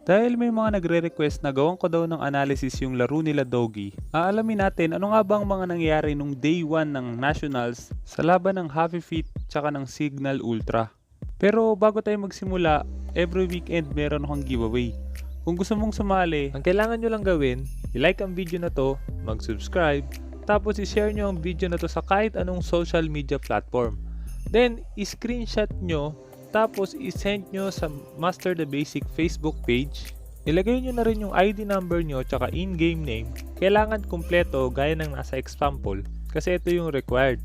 Dahil may mga nagre-request na gawan ko daw ng analysis yung laro nila Doggy, aalamin natin ano nga ba ang mga nangyari nung day 1 ng Nationals sa laban ng Happy Feet tsaka ng Signal Ultra. Pero bago tayo magsimula, every weekend meron akong giveaway. Kung gusto mong sumali, ang kailangan nyo lang gawin, i-like ang video na to, mag-subscribe, tapos i-share nyo ang video na to sa kahit anong social media platform. Then, i-screenshot nyo, tapos i-send nyo sa Master the Basic Facebook page. Ilagay nyo na rin yung ID number nyo tsaka in-game name. Kailangan kumpleto gaya ng nasa example kasi ito yung required.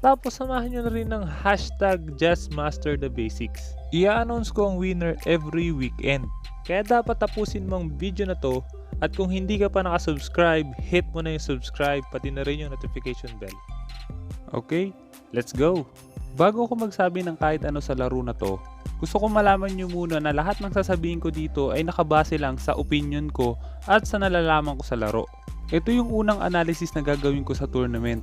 Tapos samahan nyo na rin ng hashtag JustMasterTheBasics. I-announce ko ang winner every weekend. Kaya dapat tapusin mo ang video na to. At kung hindi ka pa nakasubscribe, hit mo na yung subscribe pati na rin yung notification bell. Okay, let's go! Bago ko magsabi ng kahit ano sa laro na to, gusto ko malaman nyo muna na lahat ng sasabihin ko dito ay nakabase lang sa opinion ko at sa nalalaman ko sa laro. Ito yung unang analysis na gagawin ko sa tournament.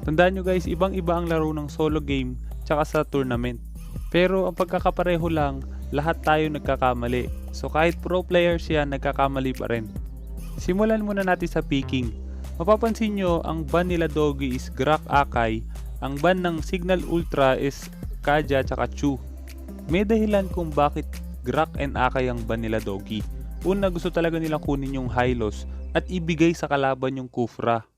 Tandaan nyo guys, ibang iba ang laro ng solo game tsaka sa tournament. Pero ang pagkakapareho lang, lahat tayo nagkakamali. So kahit pro players yan, nagkakamali pa rin. Simulan muna natin sa picking. Mapapansin nyo, ang ban nila Doggy is Grak Akai. Ang ban ng Signal Ultra is Kaja tsaka Chu. May dahilan kung bakit Grak and Akai ang ban nila Doggy. Una, gusto talaga nilang kunin yung Hylos at ibigay sa kalaban yung Kufra.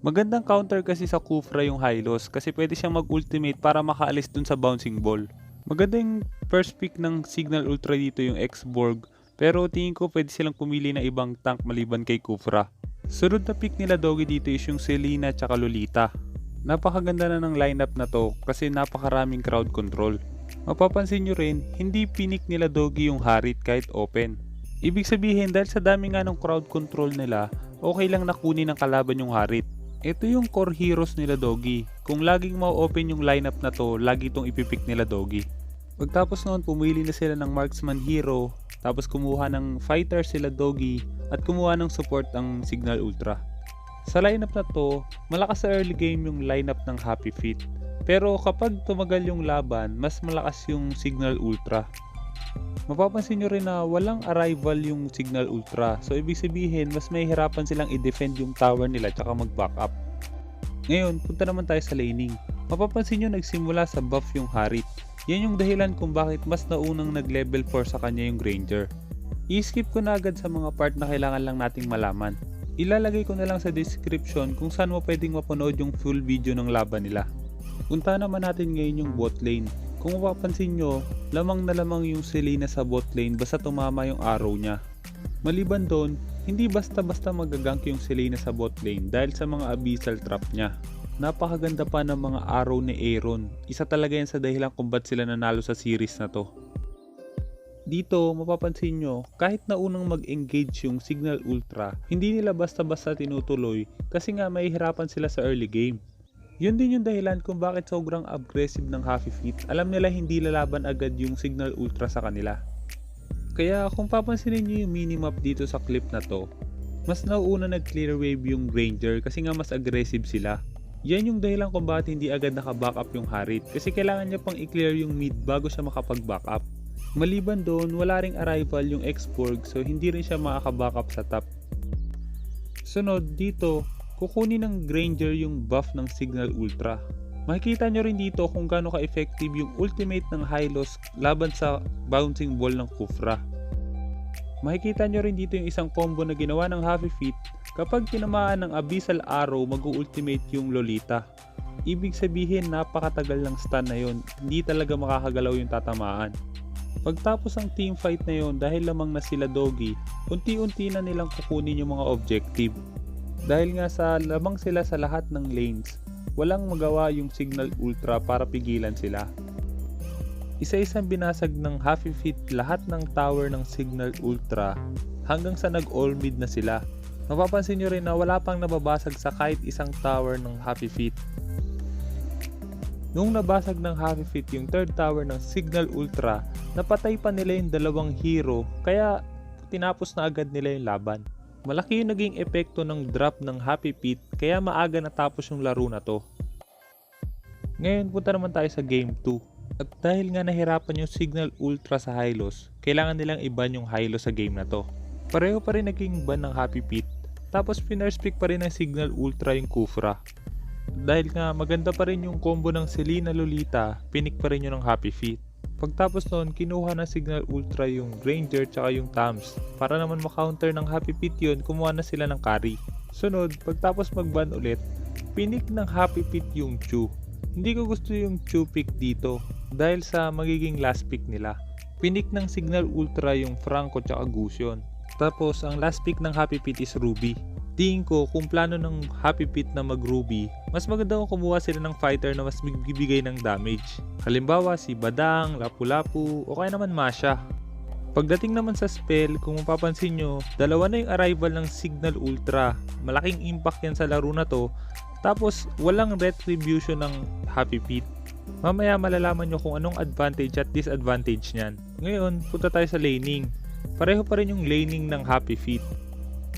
Magandang counter kasi sa Kufra yung Hylos kasi pwede siyang mag-ultimate para makaalis dun sa bouncing ball. Maganda yung first pick ng Signal Ultra dito yung X-Borg, pero tingin ko pwede silang pumili na ibang tank maliban kay Kufra. Sunod na pick nila Doggy dito is yung Selena tsaka Lolita. Napakaganda na ng lineup na to kasi napakaraming crowd control. Mapapansin nyo rin, hindi pinik nila Doggy yung Harit kahit open. Ibig sabihin dahil sa dami nga ng crowd control nila, okay lang nakunin ng kalaban yung Harit. Ito yung core heroes nila Doggy. Kung laging ma-open yung lineup na to, lagi itong ipipick nila Doggy. Pagtapos noon, pumili na sila ng marksman hero, tapos kumuha ng fighter sila Doggy, at kumuha ng support ang Signal Ultra. Sa lineup na to, malakas sa early game yung lineup ng Happy Feet. Pero kapag tumagal yung laban, mas malakas yung Signal Ultra. Mapapansin nyo rin na walang arrival yung Signal Ultra. So ibig sabihin, mas mahihirapan silang i-defend yung tower nila tsaka mag-back up. Ngayon, punta naman tayo sa laning. Mapapansin nyo nagsimula sa buff yung Harit. Yan yung dahilan kung bakit mas naunang nag-level 4 sa kanya yung Granger. I-skip ko na agad sa mga part na kailangan lang nating malaman. Ilalagay ko na lang sa description kung saan mo pwedeng mapanood yung full video ng laban nila. Punta naman natin ngayon yung bot lane. Kung mapapansin nyo, lamang na lamang yung Selena sa bot lane basta tumama yung arrow niya. Maliban doon, hindi basta-basta magagank yung Selena sa bot lane dahil sa mga abyssal trap niya. Napakaganda pa ng mga arrow ni Aaron. Isa talaga yan sa dahilan kung ba't sila nanalo sa series na to. Dito, mapapansin nyo, kahit na unang mag-engage yung Signal Ultra, hindi nila basta-basta tinutuloy kasi nga mahihirapan sila sa early game. Yun din yung dahilan kung bakit sobrang aggressive ng Happy Feet. Alam nila hindi lalaban agad yung Signal Ultra sa kanila. Kaya kung papansinin nyo yung minimap dito sa clip na to, mas nauuna nag-clear wave yung Granger kasi nga mas aggressive sila. Yan yung dahilan kung bakit hindi agad naka-back up yung Harit kasi kailangan niya pang i-clear yung mid bago siya makapag-back up. Maliban doon, wala ring arrival yung X-Borg so hindi rin siya makaka-backup sa top. Sunod dito, kukunin ng Granger yung buff ng Signal Ultra. Makikita nyo rin dito kung gaano ka-effective yung ultimate ng Hylos laban sa bouncing ball ng Kufra. Makikita nyo rin dito yung isang combo na ginawa ng Happy Feet kapag tinamaan ng Abyssal Arrow mag-ultimate yung Lolita. Ibig sabihin napakatagal ng stun na yun, hindi talaga makakagalaw yung tatamaan. Pagtapos ang teamfight na yon dahil lamang na sila Doggy, unti-unti na nilang kukunin yung mga objective. Dahil nga sa lamang sila sa lahat ng lanes, walang magawa yung Signal Ultra para pigilan sila. Isa-isang binasag ng Happy Feet lahat ng tower ng Signal Ultra hanggang sa nag-all mid na sila. Mapapansin nyo rin na wala pang nababasag sa kahit isang tower ng Happy Feet. Nung nabasag ng Happy Feet yung third tower ng Signal Ultra, napatay pa nila yung dalawang hero kaya tinapos na agad nila yung laban. Malaki yung naging epekto ng drop ng Happy Feet kaya maaga natapos yung laro na to. Ngayon punta naman tayo sa Game 2. At dahil nga nahirapan yung Signal Ultra sa Hylos, kailangan nilang i-ban yung Hylos sa game na to. Pareho pa rin naging ban ng Happy Feet, tapos pick pa rin ng Signal Ultra yung Kufra. Dahil nga maganda pa rin yung combo ng Selena Lolita, pinik pa rin yun ng Happy Feet. Pagtapos noon, kinuha ng Signal Ultra yung Granger tsaka yung Tams. Para naman makounter ng Happy Feet yun, kumuha na sila ng carry. Sunod, pagtapos mag-ban ulit, pinik ng Happy Feet yung Chu. Hindi ko gusto yung Chu pick dito dahil sa magiging last pick nila. Pinik ng Signal Ultra yung Franco tsaka Gusion. Tapos ang last pick ng Happy Feet is Ruby. Tingin ko kung plano ng Happy Feet na mag-Ruby, mas maganda kung kumuha sila ng fighter na mas magbibigay ng damage. Halimbawa si Badang, Lapu-Lapu o kaya naman Masha. Pagdating naman sa spell, kung mapapansin nyo, dalawa na yung arrival ng Signal Ultra. Malaking impact yan sa laro na to. Tapos walang retribution ng Happy Feet. Mamaya malalaman nyo kung anong advantage at disadvantage niyan. Ngayon, punta tayo sa laning. Pareho pa rin yung laning ng Happy Feet.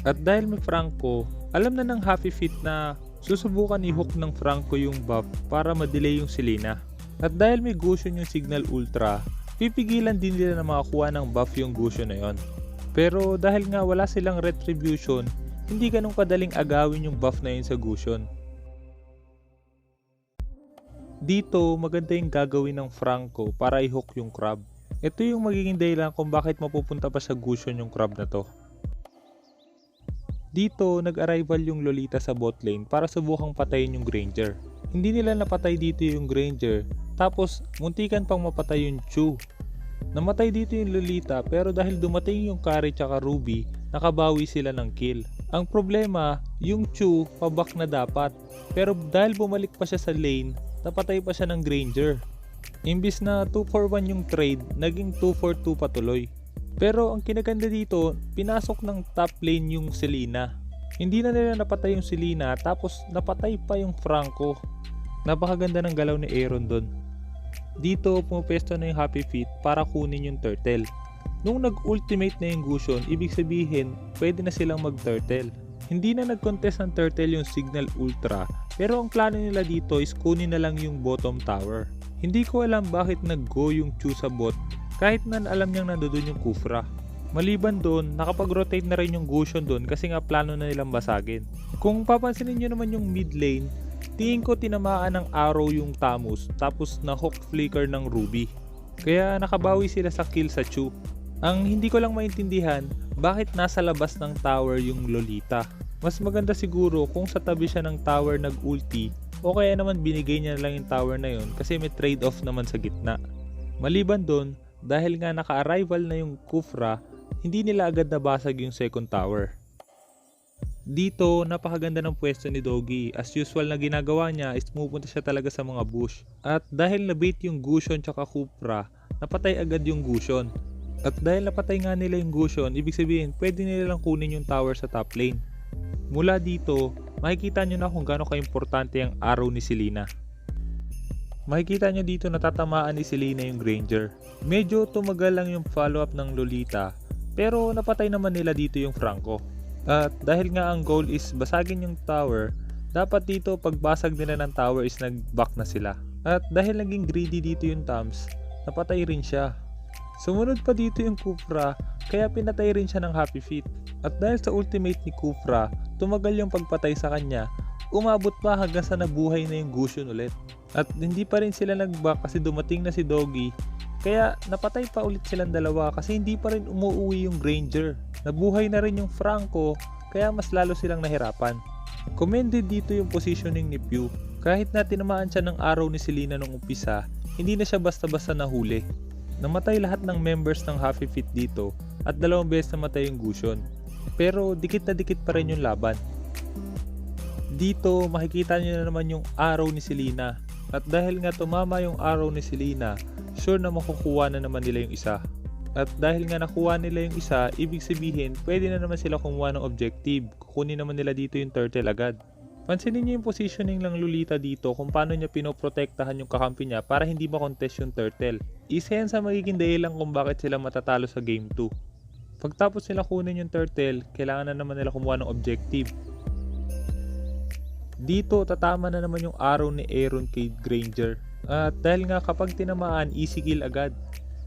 At dahil may Franco, alam na ng Happy Feet na susubukan i-hook ng Franco yung buff para ma-delay yung Selena. At dahil may Gusion yung Signal Ultra, pipigilan din nila na makakuha ng buff yung Gusion na yon. Pero dahil nga wala silang retribution, hindi ganun kadaling agawin yung buff na yun sa Gusion. Dito, maganda yung gagawin ng Franco para i-hook yung Crab. Ito yung magiging dahilan kung bakit mapupunta pa sa Gusion yung Crab na to. Dito, nag-arrival yung Lolita sa bot lane para subukang patayin yung Granger. Hindi nila napatay dito yung Granger, tapos muntikan pang mapatay yung Chu. Namatay dito yung Lolita pero dahil dumating yung Carry tsaka Ruby, nakabawi sila ng kill. Ang problema, yung Chu paback na dapat, pero dahil bumalik pa siya sa lane, napatay pa siya ng Granger. Imbis na 2-for-1 yung trade, naging 2-for-2 patuloy. Pero ang kinaganda dito, pinasok ng top lane yung Selena. Hindi na nila napatay yung Selena, tapos napatay pa yung Franco. Napakaganda ng galaw ni Aaron doon. Dito, pumapesto na yung Happy Feet para kunin yung Turtle. Nung nag-ultimate na yung Gusion, ibig sabihin, pwede na silang mag-Turtle. Hindi na nag-contest ng Turtle yung Signal Ultra, pero ang plano nila dito is kunin na lang yung bottom tower. Hindi ko alam bakit nag-go yung Chu sa bot, kahit na alam niyang nandoon yung Kufra. Maliban doon, nakapag-rotate na rin yung Gusion doon kasi nga plano na nilang basagin. Kung papansinin nyo naman yung mid lane, tingin ko tinamaan ng arrow yung Tamus tapos na hook flicker ng Ruby. Kaya nakabawi sila sa kill sa Chu. Ang hindi ko lang maintindihan, bakit nasa labas ng tower yung Lolita? Mas maganda siguro kung sa tabi siya ng tower nag-ulti o kaya naman binigay niya lang yung tower na yun kasi may trade-off naman sa gitna. Maliban doon, dahil nga naka-arrival na yung Kufra, hindi nila agad nabasag yung second tower. Dito, napakaganda ng pwesto ni Doggy. As usual na ginagawa niya is pumupunta siya talaga sa mga bush. At dahil nabait yung Gusion tsaka Kufra, napatay agad yung Gusion. At dahil napatay nga nila yung Gusion, ibig sabihin pwede nila lang kunin yung tower sa top lane. Mula dito, makikita nyo na kung gaano ka-importante ang arrow ni Selena. Makikita nyo dito natatamaan ni Selena yung Granger. Medyo tumagal lang yung follow-up ng Lolita, pero napatay naman nila dito yung Franco. At dahil nga ang goal is basagin yung tower, dapat dito pagbasag nila ng tower is nag-back na sila. At dahil naging greedy dito yung Tams, napatay rin siya. Sumunod pa dito yung Kufra, kaya pinatay rin siya ng Happy Feet. At dahil sa ultimate ni Kufra, tumagal yung pagpatay sa kanya, umabot pa hanggang sa nabuhay na yung Gusion ulit. At hindi pa rin sila nag-back kasi dumating na si Doggy, kaya napatay pa ulit silang dalawa kasi hindi pa rin umuwi yung Granger. Nabuhay na rin yung Franco, kaya mas lalo silang nahirapan. Commended dito yung positioning ni Pew. Kahit na tinamaan siya ng arrow ni Selena nung umpisa, hindi na siya basta-basta nahuli. Namatay lahat ng members ng Happy Feet dito at 2 beses namatay yung Gusion. Pero dikit na dikit pa rin yung laban. Dito makikita nyo na naman yung arrow ni Selena. At dahil nga tumama yung arrow ni Selena, sure na makukuha na naman nila yung isa. At dahil nga nakuha nila yung isa, ibig sabihin pwede na naman sila kumuha ng objective. Kukunin naman nila dito yung turtle agad. Pansinin nyo yung positioning ng Lolita dito kung paano niya pinoprotektahan yung kakampi niya para hindi makontest yung turtle. Isa yan sa magiging dahilan kung bakit sila matatalo sa game 2. Pagtapos nila kunin yung turtle, kailangan na naman nila kumuha ng objective. Dito tatama na naman yung arrow ni Aaron kay Granger. At dahil nga kapag tinamaan, easy kill agad.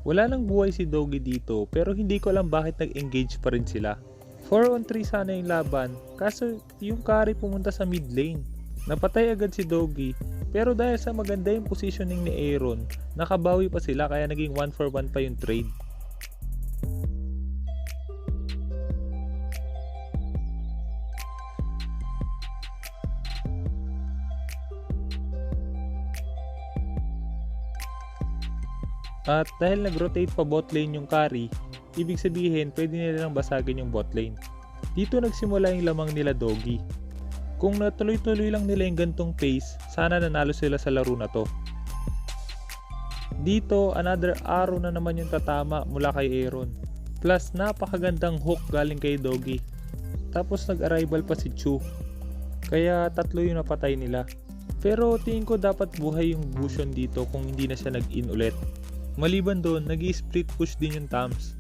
Wala nang buhay si Doggy dito pero hindi ko alam bakit nag-engage pa rin sila. 4-on-3 sana yung laban kaso yung carry pumunta sa mid lane. Napatay agad si Doggy pero dahil sa maganda yung positioning ni Aaron, nakabawi pa sila kaya naging 1-for-1 pa yung trade. At dahil nag-rotate pa bot lane yung carry, ibig sabihin pwede nilang basagin yung bot lane. Dito nagsimula yung lamang nila Doggy. Kung natuloy-tuloy lang nila yung gantong pace, sana nanalo sila sa laro na to. Dito, another arrow na naman yung tatama mula kay Aaron. Plus, napakagandang hook galing kay Doggy. Tapos nag-arrival pa si Chu. Kaya tatlo yung napatay nila. Pero tingin ko dapat buhay yung Gusion dito kung hindi na siya nag-in ulit. Maliban doon, nag-i-split push din yung Tams.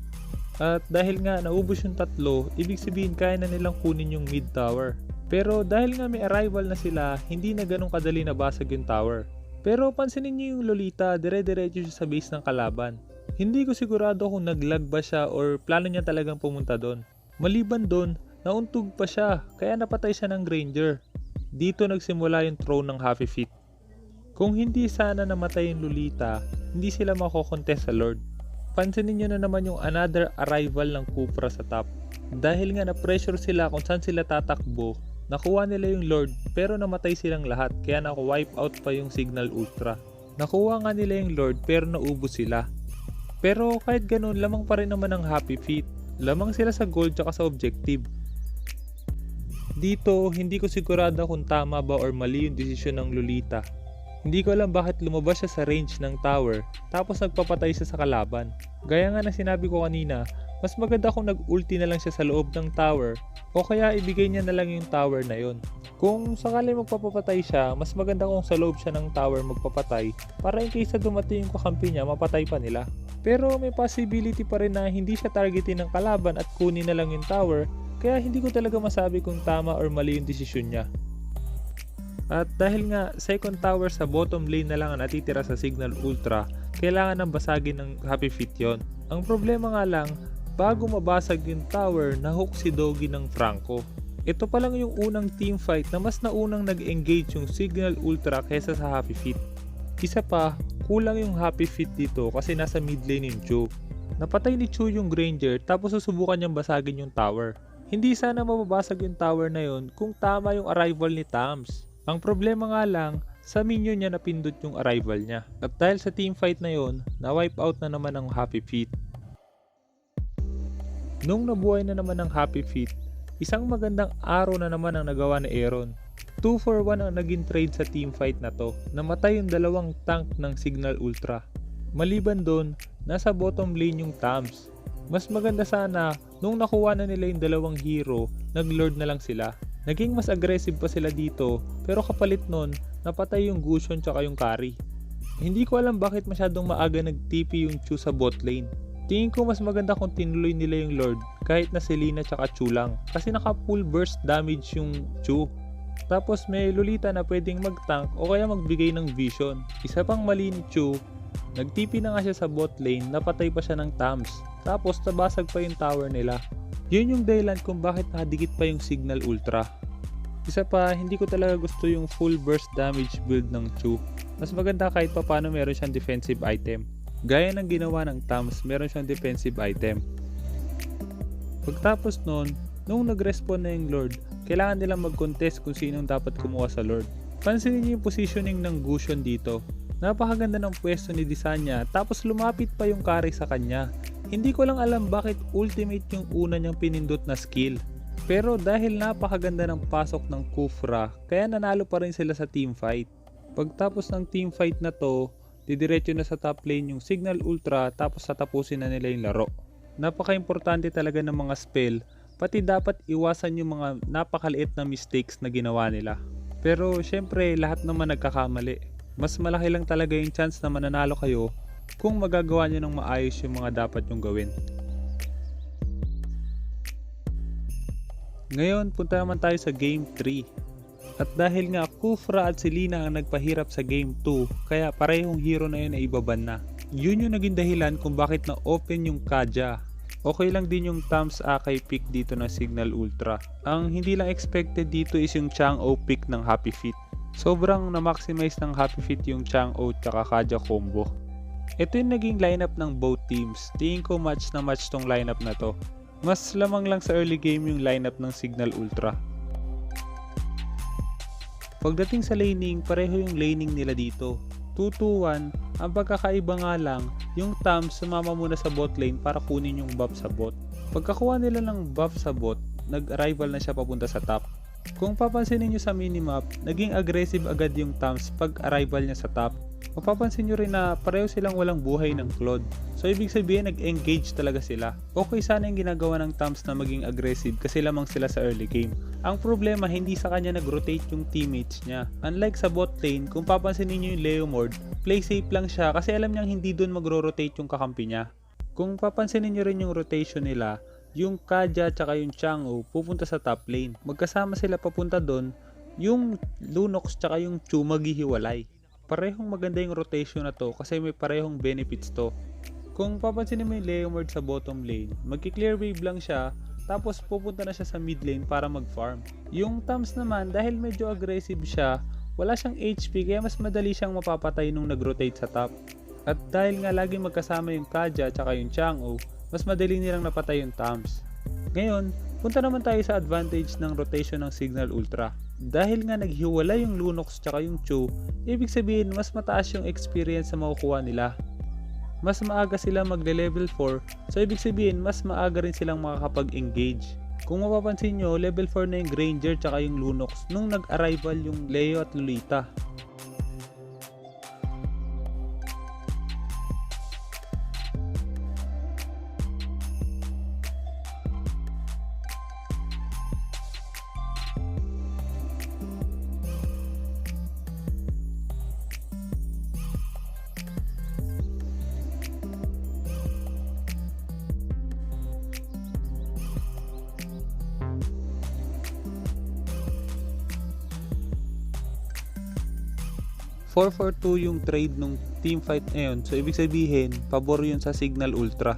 At dahil nga naubos yung tatlo, ibig sabihin kaya na nilang kunin yung mid tower. Pero dahil nga may arrival na sila, hindi na ganun kadali nabasag yung tower. Pero pansinin niyo yung Lolita, dire-diretso siya sa base ng kalaban. Hindi ko sigurado kung naglag ba siya or plano niya talagang pumunta doon. Maliban doon, nauntog pa siya, kaya napatay siya ng Granger. Dito nagsimula yung throne ng Happy Feet. Kung hindi sana namatay yung Lolita, hindi sila makokontest sa Lord. Pansinin nyo na naman yung another arrival ng Kupra sa top. Dahil nga na-pressure sila kung saan sila tatakbo, nakuha nila yung Lord pero namatay silang lahat kaya naku-wipe out pa yung Signal Ultra. Nakuha nga nila yung Lord pero naubos sila. Pero kahit ganun, lamang pa rin naman ang Happy Feet. Lamang sila sa gold tsaka sa objective. Dito, hindi ko sigurado kung tama ba or mali yung desisyon ng Lolita. Hindi ko alam bakit lumabas siya sa range ng tower tapos nagpapatay siya sa kalaban. Gaya nga na sinabi ko kanina, mas maganda kung nag-ulti na lang siya sa loob ng tower o kaya ibigay niya na lang yung tower na yon. Kung sakali magpapatay siya, mas maganda kung sa loob siya ng tower magpapatay para in case na dumating yung kakampi niya, mapatay pa nila. Pero may possibility pa rin na hindi siya targetin ng kalaban at kunin na lang yung tower kaya hindi ko talaga masabi kung tama or mali yung desisyon niya. At dahil nga second tower sa bottom lane na lang ang natitira sa Signal Ultra, kailangan nang basagin ng Happy Feet yon. Ang problema nga lang, bago mabasag yung tower, nahook si Doggy ng Franco. Ito pa lang yung unang teamfight na mas naunang nag-engage yung Signal Ultra kaysa sa Happy Feet. Isa pa, kulang yung Happy Feet dito kasi nasa mid lane yung Chu. Napatay ni Chu yung Granger tapos susubukan niyang basagin yung tower. Hindi sana mababasag yung tower na yon kung tama yung arrival ni Tams. Ang problema nga lang, sa minion niya napindot yung arrival niya. At dahil sa teamfight na yon, na-wipe out na naman ang Happy Feet. Nung nabuhay na naman ang Happy Feet, isang magandang arrow na naman ang nagawa ni Aaron. 2-for-1 ang naging trade sa teamfight na to. Namatay yung dalawang tank ng Signal Ultra. Maliban doon, nasa bottom lane yung Tams. Mas maganda sana, nung nakuha na nila yung dalawang hero, nag-lord na lang sila. Naging mas aggressive pa sila dito pero kapalit nun, napatay yung Gusion tsaka yung carry. Hindi ko alam bakit masyadong maaga nag-TP yung Chu sa bot lane. Tingin ko mas maganda kung tinuloy nila yung Lord kahit na Selena tsaka Chu lang kasi naka full burst damage yung Chu. Tapos may Lolita na pwedeng mag-tank o kaya magbigay ng vision. Isa pang mali ni Chu, nag-TP na nga siya sa bot lane, napatay pa siya ng Tams. Tapos nabasag pa yung tower nila. Yun yung dahilan kung bakit nakadikit pa yung Signal Ultra. Isa pa, hindi ko talaga gusto yung full burst damage build ng Chu. Mas maganda kahit pa paano meron siyang defensive item. Gaya ng ginawa ng Tams, meron siyang defensive item. Pagtapos nun, nung nag-respawn na yung Lord, kailangan nilang mag-contest kung sinong dapat kumuha sa Lord. Pansinin niyo yung positioning ng Gusion dito. Napakaganda ng pwesto ni Disanya tapos lumapit pa yung carry sa kanya. Hindi ko lang alam bakit ultimate yung una niyang pinindot na skill. Pero dahil napakaganda ng pasok ng Kufra, kaya nanalo pa rin sila sa teamfight. Pagtapos ng teamfight na to, didiretso na sa top lane yung Signal Ultra tapos tatapusin na nila yung laro. Napaka-importante talaga ng mga spell, pati dapat iwasan yung mga napakaliit na mistakes na ginawa nila. Pero syempre lahat naman nagkakamali. Mas malaki lang talaga yung chance na mananalo kayo kung magagawa nyo ng maayos yung mga dapat nyong gawin. Ngayon, punta naman tayo sa Game 3. At dahil nga Kufra at Selena ang nagpahirap sa Game 2, kaya parehong hero na yun ay ibaban na. Yun yung naging dahilan kung bakit na-open yung Kaja. Okay lang din yung Tams Akai pick dito ng Signal Ultra. Ang hindi lang expected dito is yung Chang'o pick ng Happy Feet. Sobrang na-maximize ng Happy Feet yung Chang'o tsaka Kaja combo. Ito yung naging lineup ng both teams. Tingin ko match na match tong lineup na to. Mas lamang lang sa early game yung lineup ng Signal Ultra. Pagdating sa laning, pareho yung laning nila dito. 2-2-1, ang pagkakaiba nga lang, yung Tams sumama muna sa bot lane para kunin yung buff sa bot. Pagkakuha nila ng buff sa bot, nag-arrival na siya papunta sa top. Kung papansin niyo sa minimap, naging aggressive agad yung Tams pag-arrival niya sa top. Mapapansin nyo rin na pareho silang walang buhay ng Claude. So ibig sabihin nag-engage talaga sila. Okay sana yung ginagawa ng Tams na maging aggressive kasi lamang sila sa early game. Ang problema hindi sa kanya nag-rotate yung teammates niya. Unlike sa bot lane, kung papansin niyo yung Leomord, play safe lang siya kasi alam niyang hindi doon magro-rotate yung kakampi niya. Kung papansin niyo rin yung rotation nila, yung Kaja tsaka yung Chang'o pupunta sa top lane. Magkasama sila papunta doon, yung Lunox tsaka yung Chu maghihiwalay. Parehong maganda yung rotation na to kasi may parehong benefits to. Kung papansin mo yung Leomord sa bottom lane, magki-clear wave lang siya tapos pupunta na siya sa mid lane para mag-farm. Yung Tams naman dahil medyo aggressive siya, wala siyang HP kaya mas madali siyang mapapatay nung nag-rotate sa top. At dahil nga lagi magkasama yung Kaja at yung Chang'o, mas madali nilang napatay yung Tams. Ngayon, punta naman tayo sa advantage ng rotation ng Signal Ultra. Dahil nga naghiwalay yung Lunox tsaka yung Chu, ibig sabihin mas mataas yung experience na makukuha nila. Mas maaga sila magle-level 4, so ibig sabihin mas maaga rin silang makakapag-engage. Kung mapapansin nyo, level 4 na yung Granger tsaka yung Lunox nung nag-arrival yung Leo at Lolita. 4-4-2 yung trade nung teamfight ngayon, so ibig sabihin pabor yun sa Signal Ultra.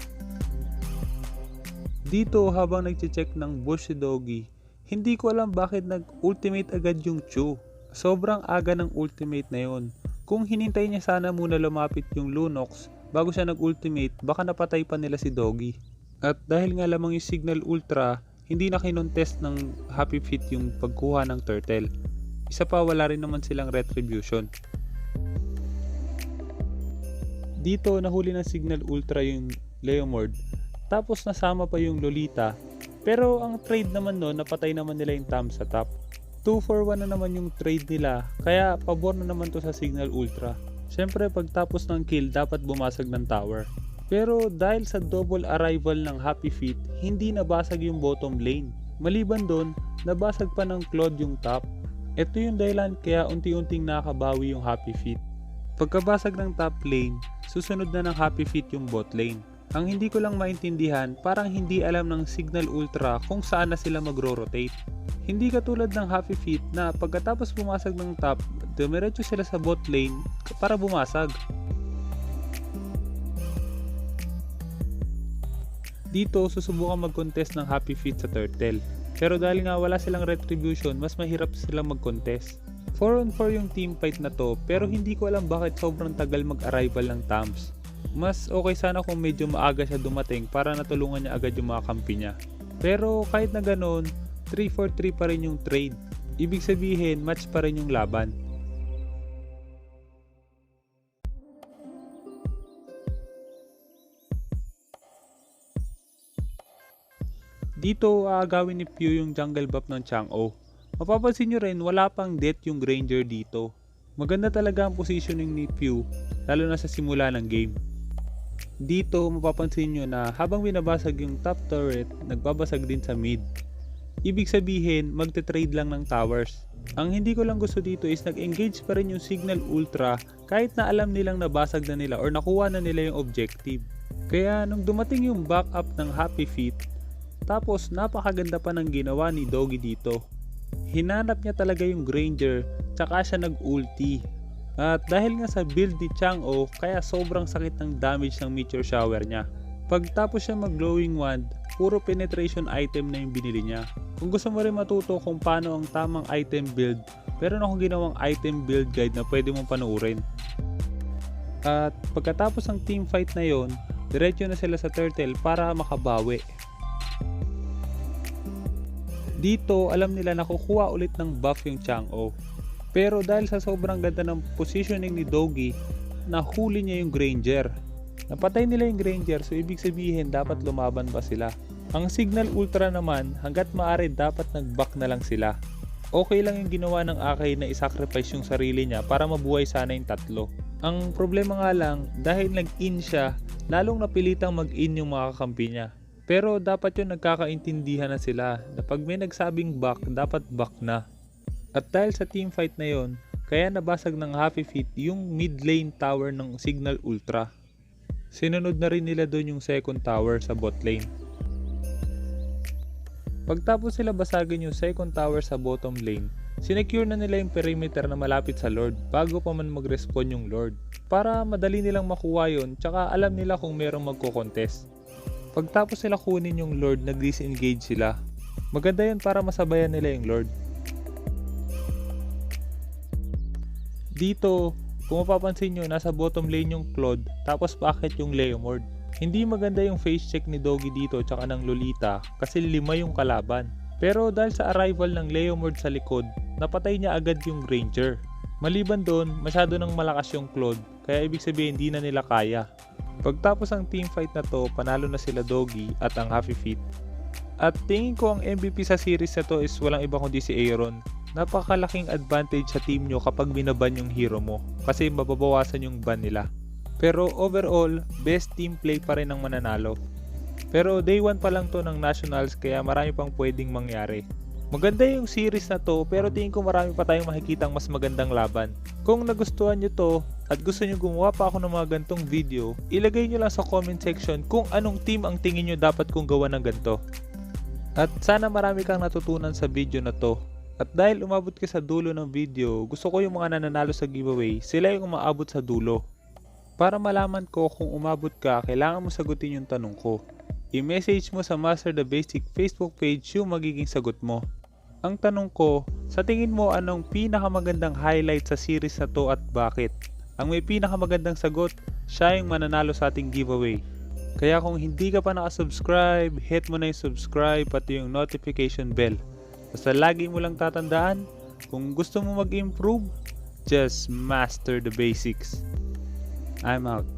Dito habang nagche-check ng bush si Doggy, hindi ko alam bakit nag-ultimate agad yung Chu. Sobrang aga ng ultimate na yun. Kung hinintay niya sana muna lumapit yung Lunox bago siya nag-ultimate, baka napatay pa nila si Doggy. At dahil nga lamang yung Signal Ultra, hindi na kinontest ng Happy Feet yung pagkuha ng turtle. Isa pa, wala rin naman silang retribution. Dito nahuli ng Signal Ultra yung Leomord, tapos nasama pa yung Lolita, pero ang trade naman nun, napatay naman nila yung Tams sa top. 2-4-1 na naman yung trade nila, kaya pabor na naman to sa Signal Ultra. Syempre pagtapos ng kill dapat bumasag ng tower. Pero dahil sa double arrival ng Happy Feet, hindi nabasag yung bottom lane. Maliban doon, nabasag pa ng Claude yung top. Ito yung dahilan kaya unti-unting nakabawi yung Happy Feet. Pagkabasag ng top lane, susunod na ng Happy Feet yung bot lane. Ang hindi ko lang maintindihan, parang hindi alam ng Signal Ultra kung saan na sila magro-rotate. Hindi katulad ng Happy Feet na pagkatapos bumasag ng top, dumiretso sila sa bot lane para bumasag. Dito susubukan mag-contest ng Happy Feet sa turtle. Pero dahil nga wala silang retribution, mas mahirap silang mag-contest. 4-on-4 yung team fight na to, pero hindi ko alam bakit sobrang tagal mag-arrival ng Tams. Mas okay sana kung medyo maaga siya dumating para natulungan niya agad yung mga kampi niya. Pero kahit na ganoon, 3-4-3 pa rin yung trade. Ibig sabihin, match pa rin yung laban. Dito aagawin ni Pew yung jungle buff ng Chang'o. Mapapansin nyo rin wala pang death yung Granger dito. Maganda talaga ang positioning ni Pew, lalo na sa simula ng game. Dito mapapansin nyo na habang binabasag yung top turret, nagbabasag din sa mid. Ibig sabihin magte-trade lang ng towers. Ang hindi ko lang gusto dito is nag-engage pa rin yung Signal Ultra kahit na alam nilang nabasag na nila or nakuha na nila yung objective. Kaya nung dumating yung backup ng Happy Feet, tapos napakaganda pa ng ginawa ni Doggy dito. Hinanap niya talaga yung Granger, tsaka siya nag-ulti. At dahil nga sa build ni Chang'o, kaya sobrang sakit ng damage ng meteor shower niya. Pagtapos siya mag-glowing wand, puro penetration item na yung binili niya. Kung gusto mo rin matuto kung paano ang tamang item build, meron akong ginawang item build guide na pwede mong panoorin. At pagkatapos ng team fight na yon, diretso na sila sa turtle para makabawi. Dito alam nila na kukuha ulit ng buff yung Chang'o. Pero dahil sa sobrang ganda ng positioning ni Dogi, nahuli niya yung Granger. Napatay nila yung Granger, so ibig sabihin dapat lumaban pa sila. Ang Signal Ultra naman, hanggat maaari dapat nag-back na lang sila. Okay lang yung ginawa ng Akai na isacrifice yung sarili niya para mabuhay sana yung tatlo. Ang problema nga lang, dahil nag-in siya, lalong napilitang mag-in yung mga kakampi niya. Pero dapat yung nagkakaintindihan na sila na pag may nagsabing back, dapat back na. At dahil sa team fight na yon, kaya nabasag ng Happy Feet yung mid lane tower ng Signal Ultra. Sinunod na rin nila doon yung second tower sa bot lane. Pagtapos sila basagin yung second tower sa bottom lane, sinecure na nila yung perimeter na malapit sa Lord bago pa man mag-respawn yung Lord. Para madali nilang makuha yon, tsaka alam nila kung merong magko-contest. Pagtapos sila kunin yung Lord, nag-disengage sila. Maganda yun para masabayan nila yung Lord. Dito, kung mapapansin nyo, nasa bottom lane yung Claude, tapos bakit yung Leomord? Hindi maganda yung face check ni Dogi dito tsaka ng Lolita kasi 5 yung kalaban. Pero dahil sa arrival ng Leomord sa likod, napatay niya agad yung Granger. Maliban doon, masyado nang malakas yung Claude, kaya ibig sabihin hindi na nila kaya. Pagtapos ang team fight na to, panalo na sila Dogi at ang Happy Feet. At tingin ko ang MVP sa series na to is walang iba kundi si Aaron. Napakalaking advantage sa team nyo kapag binaban yung hero mo kasi mababawasan yung ban nila. Pero overall, best team play pa rin ang mananalo. Pero day 1 pa lang to ng Nationals kaya marami pang pwedeng mangyari. Maganda yung series na to pero tingin ko marami pa tayong makikitang mas magandang laban. Kung nagustuhan nyo to at gusto nyo gumawa pa ako ng mga gantong video, ilagay nyo lang sa comment section kung anong team ang tingin nyo dapat kong gawa ng ganto. At sana marami kang natutunan sa video na to. At dahil umabot ka sa dulo ng video, gusto ko yung mga nananalo sa giveaway, sila yung umaabot sa dulo. Para malaman ko kung umabot ka, kailangan mo sagutin yung tanong ko. I-message mo sa Master the Basic Facebook page yung magiging sagot mo. Ang tanong ko, sa tingin mo anong pinakamagandang highlight sa series na to at bakit? Ang may pinakamagandang sagot, siya yung mananalo sa ating giveaway. Kaya kung hindi ka pa nakasubscribe, hit mo na yung subscribe pati yung notification bell. Basta lagi mo lang tatandaan, kung gusto mo mag-improve, just master the basics. I'm out.